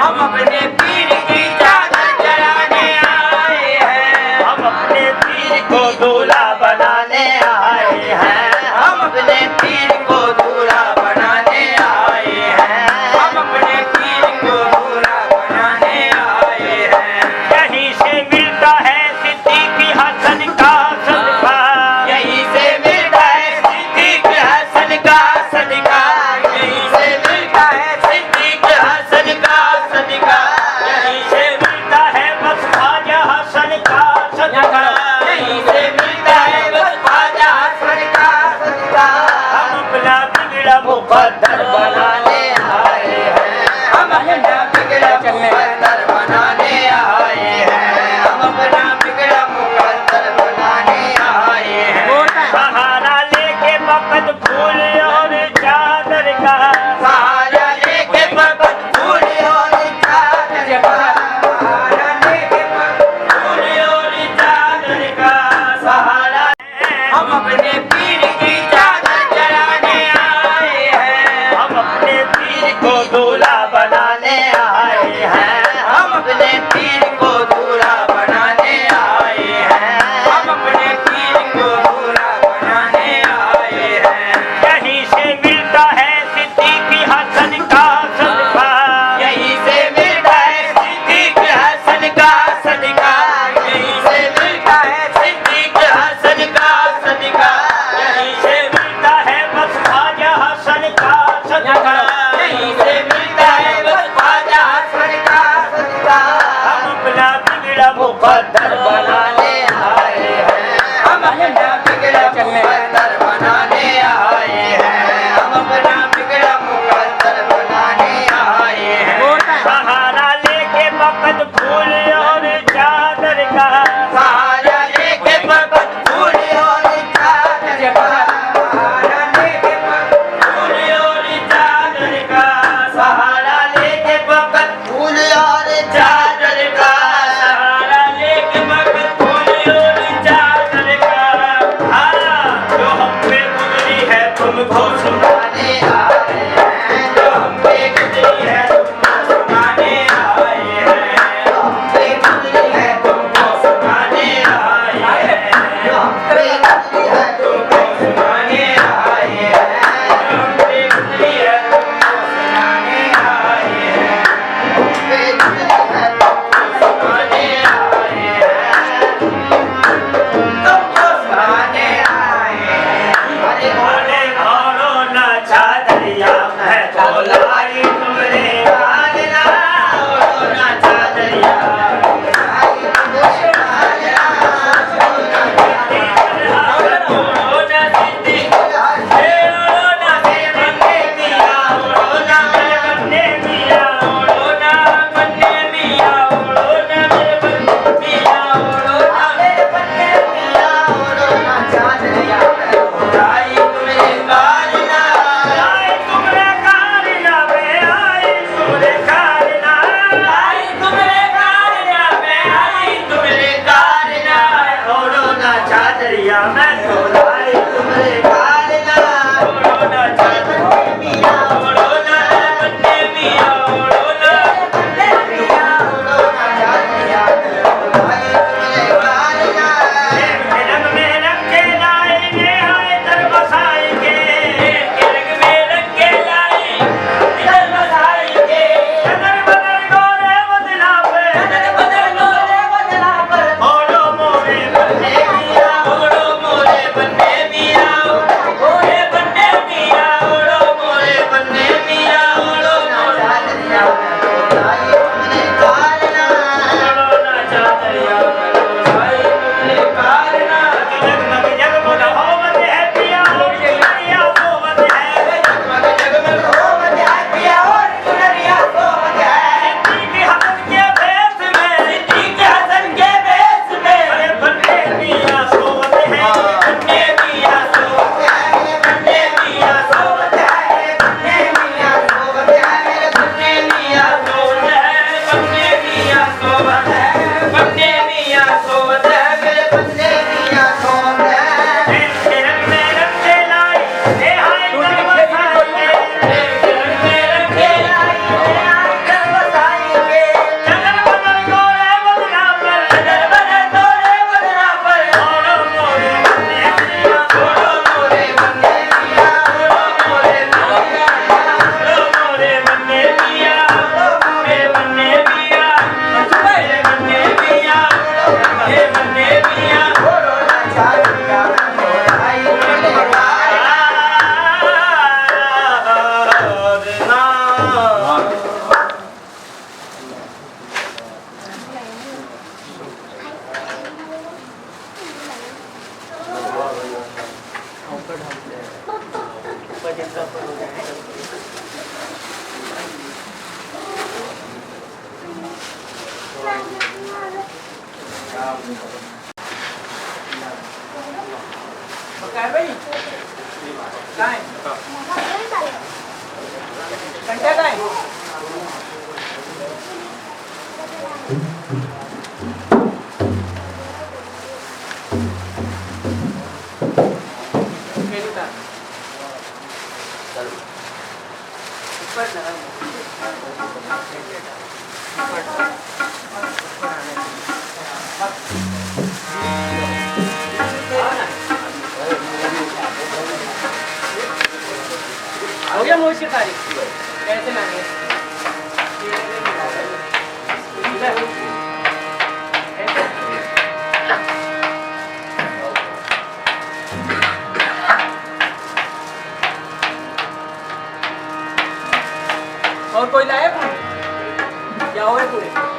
हम अपने पीर की चादर चढ़ाने आए हैं। हम अपने पीर को दूल्हा बनाने आए हैं। हम अपने पीर को दूल्हा बनाने आए हैं। हम अपने पीर को दूल्हा बनाने आए हैं। यहीं से मिलता है सिद्दीक हसन का सदका। यहीं से मिलता है सिद्दीक हसन का सदका। यहीं से मिलता है सिद्दीक हसन का सदका। यहीं से मिलता है बस ख्वाजा हसन का सदका। यहीं से मिलता है बस ख्वाजा हसन का सदका। हम अपना बिगड़ा मुकद्दर बनाने आए हैं। हम अपना बिगड़ा मुकद्दर बनाने आए हैं। हम अपना बिगड़ा मुकद्दर बनाने आए हैं। सहारा लेके वक्त फूल और चादर का। सहारा लेके वक्त फूल और चादर का। सहारा लेके वक्त फूल और चादर का सहारा। हम अपने पीर की चादर चढ़ाने आए हैं। हम अपने पीर को दूल्हा बनाने आए हैं। काय बाई काय घंटा काय हो गया मोशी तारीख कैसे लाने और कोई लाया पुणे क्या हो पूरे